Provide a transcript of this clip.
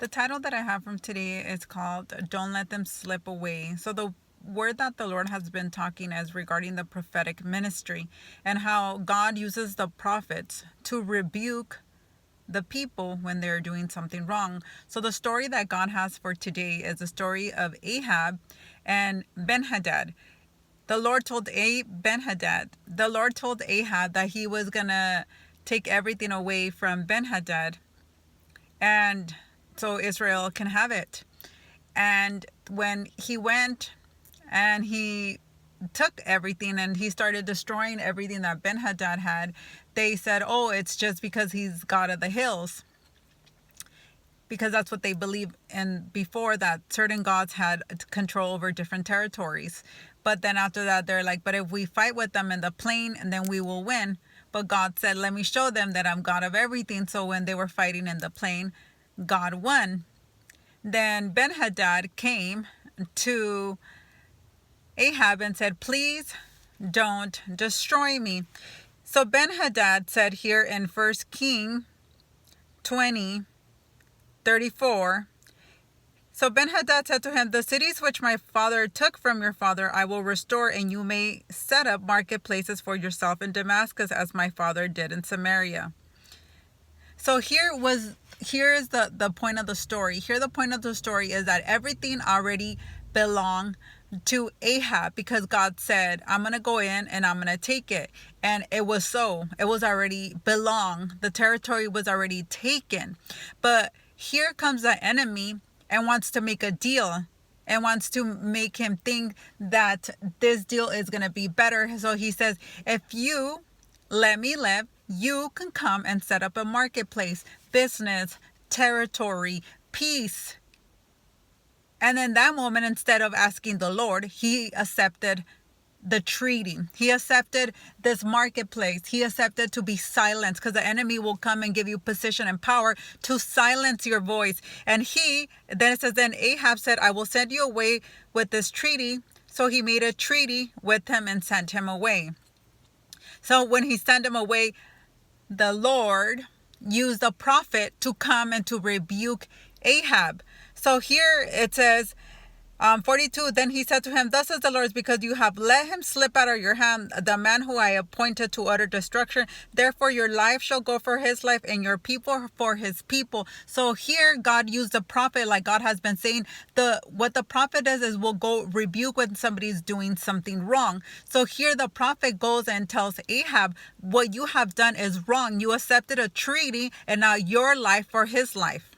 The title that I have from today is called Don't Let Them Slip Away. So, the word that the Lord has been talking is regarding the prophetic ministry and how God uses the prophets to rebuke the people when they're doing something wrong. So, the story that God has for today is the story of Ahab and Ben-Hadad. The Lord told Ahab that he was gonna take everything away from Ben-Hadad, and so Israel can have it. And when he went and he took everything and he started destroying everything that Ben-Hadad had, they said, oh, it's just because he's God of the hills. Because that's what they believed in before, that certain gods had control over different territories. But then after that, they're like, but if we fight with them in the plain, and then we will win. But God said, let me show them that I'm God of everything. So when they were fighting in the plain, God won. Then Ben-Hadad came to Ahab and said, please don't destroy me. So Ben-Hadad said here in 1 King 20:34, so Ben-Hadad said to him, the cities which my father took from your father I will restore, and you may set up marketplaces for yourself in Damascus as my father did in Samaria. So here is the point of the story. Here the point of the story is that everything already belonged to Ahab, because God said, I'm going to go in and I'm going to take it. And it was so. It was already belong. The territory was already taken. But here comes the enemy and wants to make a deal and wants to make him think that this deal is going to be better. So he says, if you let me live, you can come and set up a marketplace, business, territory, peace. And in that moment, instead of asking the Lord, he accepted the treaty. He accepted this marketplace. He accepted to be silenced, because the enemy will come and give you position and power to silence your voice. And then it says, then Ahab said, I will send you away with this treaty. So he made a treaty with him and sent him away. So when he sent him away, the Lord used a prophet to come and to rebuke Ahab. So here it says, 42, then he said to him, thus says the Lord, because you have let him slip out of your hand, the man who I appointed to utter destruction. Therefore your life shall go for his life, and your people for his people. So here God used a prophet, like God has been saying. What the prophet does is will go rebuke when somebody's doing something wrong. So here the prophet goes and tells Ahab, what you have done is wrong. You accepted a treaty, and now your life for his life.